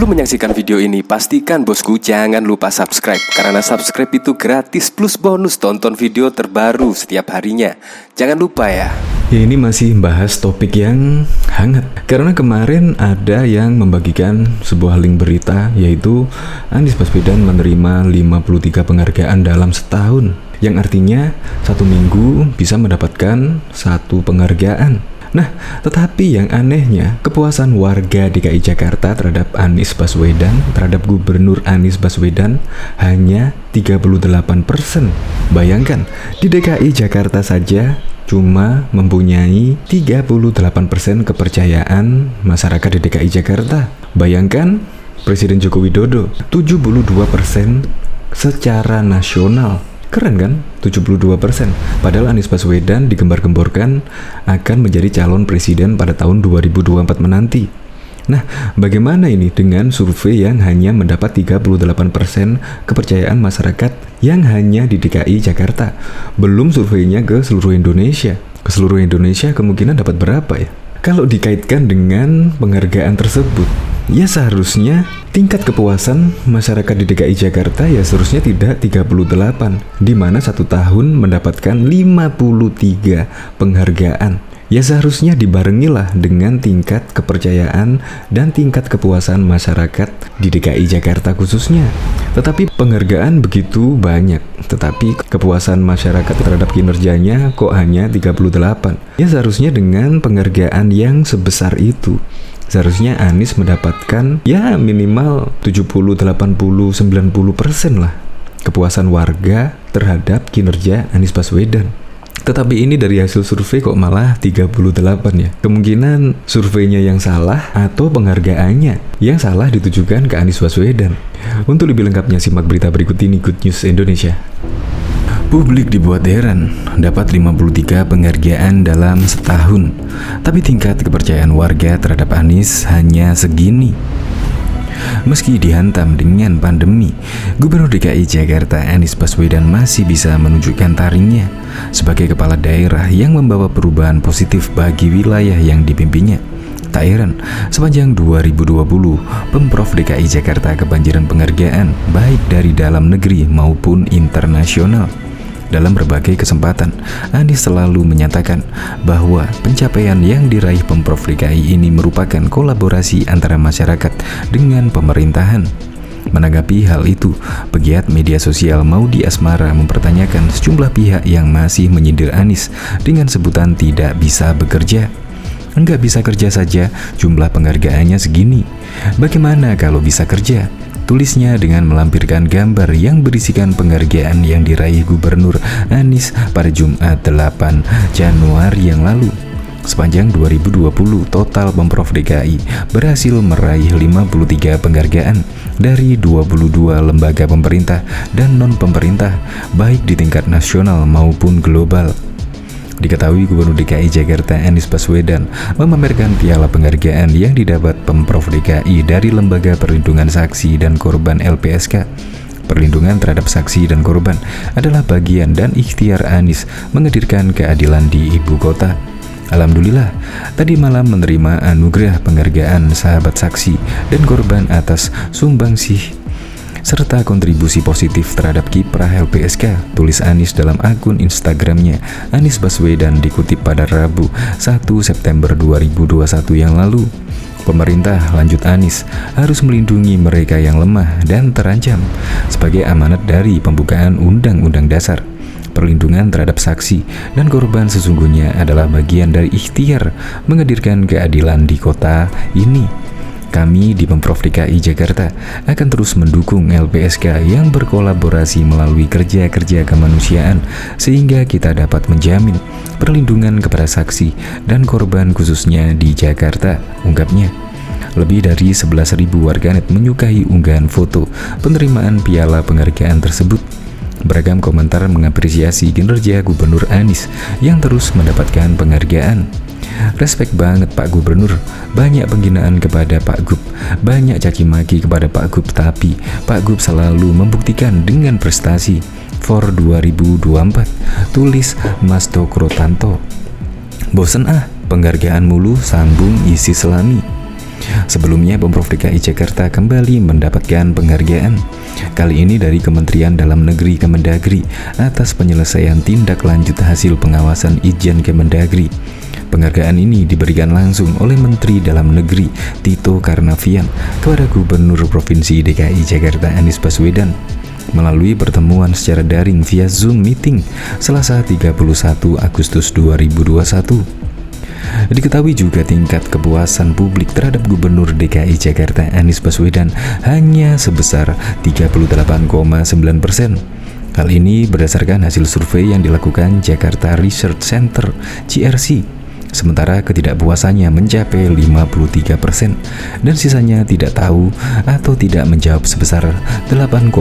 Sebelum menyaksikan video ini, pastikan bosku jangan lupa subscribe. Karena subscribe itu gratis plus bonus tonton video terbaru setiap harinya. Jangan lupa ya. Ya, ini masih bahas topik yang hangat. Karena kemarin ada yang membagikan sebuah link berita, yaitu Anies Baswedan menerima 53 penghargaan dalam setahun, yang artinya 1 minggu bisa mendapatkan 1 penghargaan. Nah, tetapi yang anehnya, kepuasan warga DKI Jakarta terhadap Anies Baswedan, terhadap Gubernur Anies Baswedan hanya 38%. Bayangkan, di DKI Jakarta saja cuma mempunyai 38% kepercayaan masyarakat di DKI Jakarta. Bayangkan Presiden Joko Widodo 72% secara nasional. Keren kan? 72%. Padahal Anies Baswedan digembar-gemborkan akan menjadi calon presiden pada tahun 2024 menanti. Nah, bagaimana ini dengan survei yang hanya mendapat 38% kepercayaan masyarakat yang hanya di DKI Jakarta? Belum surveinya ke seluruh Indonesia. Ke seluruh Indonesia kemungkinan dapat berapa ya? Kalau dikaitkan dengan penghargaan tersebut, ya seharusnya tingkat kepuasan masyarakat di DKI Jakarta ya seharusnya tidak 38, di mana 1 tahun mendapatkan 53 penghargaan. Ya seharusnya dibarengilah dengan tingkat kepercayaan dan tingkat kepuasan masyarakat di DKI Jakarta khususnya. Tetapi penghargaan begitu banyak, tetapi kepuasan masyarakat terhadap kinerjanya kok hanya 38. Ya seharusnya dengan penghargaan yang sebesar itu, seharusnya Anies mendapatkan ya minimal 70, 80, 90% lah kepuasan warga terhadap kinerja Anies Baswedan. Tetapi ini dari hasil survei kok malah 38 ya. Kemungkinan surveinya yang salah atau penghargaannya yang salah ditujukan ke Anies Baswedan. Untuk lebih lengkapnya simak berita berikut ini, Good News Indonesia. Publik dibuat heran, dapat 53 penghargaan dalam setahun, tapi tingkat kepercayaan warga terhadap Anies hanya segini. Meski dihantam dengan pandemi, Gubernur DKI Jakarta Anies Baswedan masih bisa menunjukkan taringnya sebagai kepala daerah yang membawa perubahan positif bagi wilayah yang dipimpinnya. Tak heran, sepanjang 2020, Pemprov DKI Jakarta kebanjiran penghargaan baik dari dalam negeri maupun internasional. Dalam berbagai kesempatan, Anies selalu menyatakan bahwa pencapaian yang diraih Pemprov DKI ini merupakan kolaborasi antara masyarakat dengan pemerintahan. Menanggapi hal itu, pegiat media sosial Maudy Asmara mempertanyakan sejumlah pihak yang masih menyindir Anies dengan sebutan tidak bisa bekerja. Enggak bisa kerja saja, jumlah penghargaannya segini. Bagaimana kalau bisa kerja? Tulisnya dengan melampirkan gambar yang berisikan penghargaan yang diraih Gubernur Anies pada Jumat 8 Januari yang lalu. Sepanjang 2020, total Pemprov DKI berhasil meraih 53 penghargaan dari 22 lembaga pemerintah dan non-pemerintah, baik di tingkat nasional maupun global. Diketahui Gubernur DKI Jakarta Anies Baswedan memamerkan piala penghargaan yang didapat Pemprov DKI dari Lembaga Perlindungan Saksi dan Korban LPSK. Perlindungan terhadap saksi dan korban adalah bagian dan ikhtiar Anies menghadirkan keadilan di ibu kota. Alhamdulillah, tadi malam menerima anugerah penghargaan sahabat saksi dan korban atas sumbangsih serta kontribusi positif terhadap kiprah LPSK, tulis Anies dalam akun Instagramnya. Anies Baswedan dikutip pada Rabu 1 September 2021 yang lalu. Pemerintah, lanjut Anies, harus melindungi mereka yang lemah dan terancam sebagai amanat dari pembukaan Undang-Undang Dasar. Perlindungan terhadap saksi dan korban sesungguhnya adalah bagian dari ikhtiar menghadirkan keadilan di kota ini. Kami di Pemprov DKI Jakarta akan terus mendukung LPSK yang berkolaborasi melalui kerja-kerja kemanusiaan sehingga kita dapat menjamin perlindungan kepada saksi dan korban khususnya di Jakarta, ungkapnya. Lebih dari 11.000 warganet menyukai unggahan foto penerimaan piala penghargaan tersebut. Beragam komentar mengapresiasi kinerja Gubernur Anies yang terus mendapatkan penghargaan. Respek banget Pak Gubernur, banyak penghinaan kepada Pak Gub, banyak caci maki kepada Pak Gub, tapi Pak Gub selalu membuktikan dengan prestasi. For 2024, tulis Mas Dokrotanto. Bosen penghargaan mulu, sambung isi selami. Sebelumnya, Pemprov DKI Jakarta kembali mendapatkan penghargaan. Kali ini dari Kementerian Dalam Negeri Kemendagri atas penyelesaian tindak lanjut hasil pengawasan Itjen Kemendagri. Penghargaan ini diberikan langsung oleh Menteri Dalam Negeri Tito Karnavian kepada Gubernur Provinsi DKI Jakarta Anies Baswedan melalui pertemuan secara daring via Zoom meeting Selasa 31 Agustus 2021. Diketahui juga tingkat kepuasan publik terhadap Gubernur DKI Jakarta Anies Baswedan hanya sebesar 38,9%. Hal ini berdasarkan hasil survei yang dilakukan Jakarta Research Center (JRC). Sementara ketidakpuasannya mencapai 53% dan sisanya tidak tahu atau tidak menjawab sebesar 8,1%.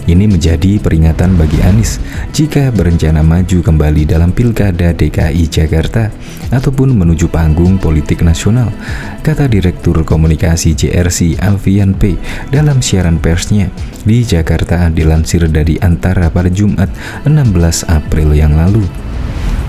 Ini menjadi peringatan bagi Anies jika berencana maju kembali dalam Pilkada DKI Jakarta ataupun menuju panggung politik nasional, kata Direktur Komunikasi JRC Alfian P. dalam siaran persnya di Jakarta dilansir dari Antara pada Jumat 16 April yang lalu.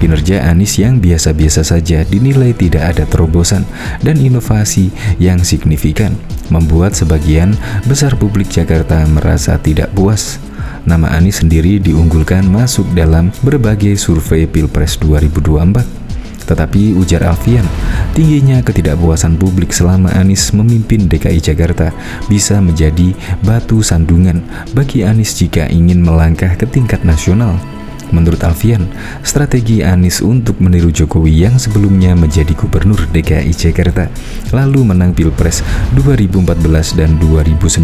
Kinerja Anies yang biasa-biasa saja dinilai tidak ada terobosan dan inovasi yang signifikan, membuat sebagian besar publik Jakarta merasa tidak puas. Nama Anies sendiri diunggulkan masuk dalam berbagai survei Pilpres 2024. Tetapi ujar Alfian, tingginya ketidakpuasan publik selama Anies memimpin DKI Jakarta bisa menjadi batu sandungan bagi Anies jika ingin melangkah ke tingkat nasional. Menurut Alfian, strategi Anies untuk meniru Jokowi yang sebelumnya menjadi Gubernur DKI Jakarta lalu menang Pilpres 2014 dan 2019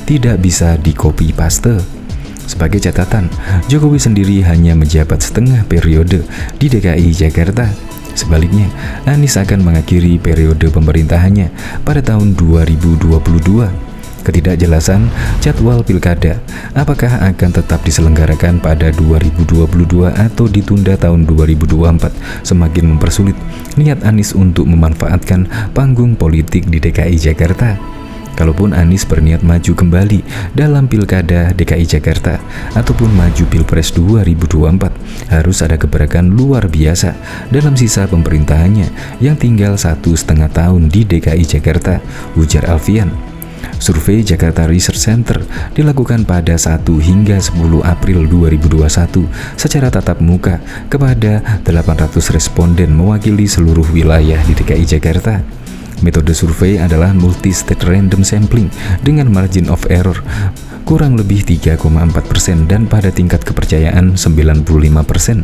tidak bisa di-copy paste. Sebagai catatan, Jokowi sendiri hanya menjabat setengah periode di DKI Jakarta. Sebaliknya, Anies akan mengakhiri periode pemerintahannya pada tahun 2022. Ketidakjelasan jadwal pilkada, apakah akan tetap diselenggarakan pada 2022 atau ditunda tahun 2024, semakin mempersulit niat Anies untuk memanfaatkan panggung politik di DKI Jakarta. Kalaupun Anies berniat maju kembali dalam Pilkada DKI Jakarta ataupun maju Pilpres 2024, harus ada gebrakan luar biasa dalam sisa pemerintahannya yang tinggal 1,5 tahun di DKI Jakarta, ujar Alfian. Survei Jakarta Research Center dilakukan pada 1 hingga 10 April 2021 secara tatap muka kepada 800 responden mewakili seluruh wilayah di DKI Jakarta. Metode survei adalah multi-state random sampling dengan margin of error kurang lebih 3,4% dan pada tingkat kepercayaan 95%.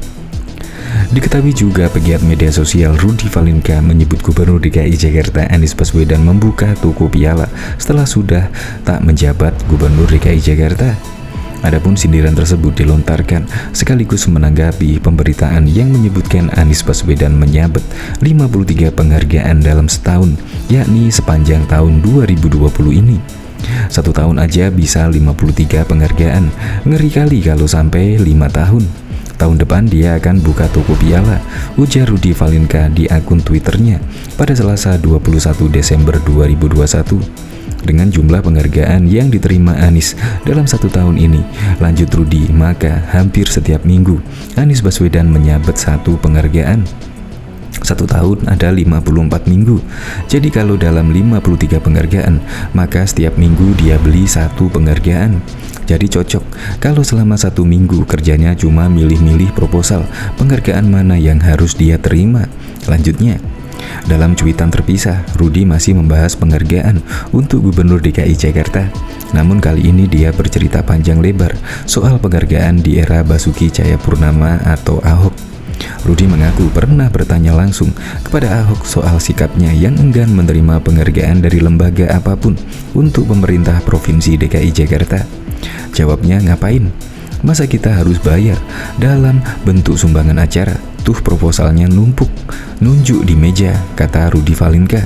Diketahui juga pegiat media sosial Rudy Valinka menyebut Gubernur DKI Jakarta Anies Baswedan membuka toko piala setelah sudah tak menjabat Gubernur DKI Jakarta. Adapun sindiran tersebut dilontarkan sekaligus menanggapi pemberitaan yang menyebutkan Anies Baswedan menyabet 53 penghargaan dalam setahun, yakni sepanjang tahun 2020 ini. 1 tahun aja bisa 53 penghargaan, ngeri kali kalau sampai 5 tahun. Tahun depan dia akan buka toko piala, ujar Rudy Valinka di akun Twitternya pada Selasa 21 Desember 2021. Dengan jumlah penghargaan yang diterima Anies dalam 1 tahun ini, lanjut Rudy, maka hampir setiap minggu Anies Baswedan menyabet 1 penghargaan. 1 tahun ada 54 minggu. Jadi kalau dalam 53 penghargaan, maka setiap minggu dia beli 1 penghargaan. Jadi cocok kalau selama 1 minggu kerjanya cuma milih-milih proposal penghargaan mana yang harus dia terima. Lanjutnya, dalam cuitan terpisah, Rudy masih membahas penghargaan untuk Gubernur DKI Jakarta. Namun kali ini dia bercerita panjang lebar soal penghargaan di era Basuki Cahayapurnama atau Ahok. Rudy mengaku pernah bertanya langsung kepada Ahok soal sikapnya yang enggan menerima penghargaan dari lembaga apapun untuk pemerintah Provinsi DKI Jakarta. Jawabnya, ngapain? Masa kita harus bayar dalam bentuk sumbangan acara? Tuh proposalnya numpuk, nunjuk di meja, kata Rudy Valinka.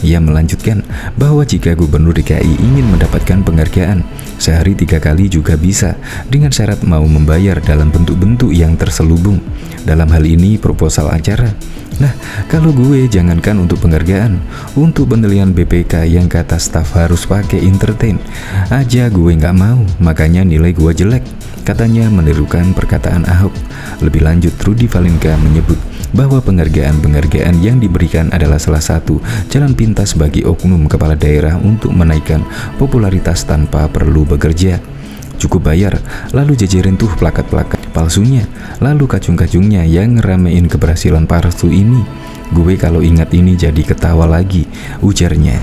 Ia melanjutkan bahwa jika Gubernur DKI ingin mendapatkan penghargaan, sehari 3 kali juga bisa dengan syarat mau membayar dalam bentuk-bentuk yang terselubung. Dalam hal ini proposal acara. Nah, kalau gue jangankan untuk penghargaan, untuk penilaian BPK yang kata staf harus pakai entertain aja gue nggak mau, makanya nilai gue jelek. Katanya menirukan perkataan Ahok. Lebih lanjut, Rudy Valinka menyebut bahwa penghargaan-penghargaan yang diberikan adalah salah satu jalan pintas bagi oknum kepala daerah untuk menaikkan popularitas tanpa perlu bekerja. Cukup bayar, lalu jajarin tuh plakat-plakat palsunya, lalu kacung-kacungnya yang ngeramein keberhasilan palsu ini. Gue kalau ingat ini jadi ketawa lagi, ujarnya.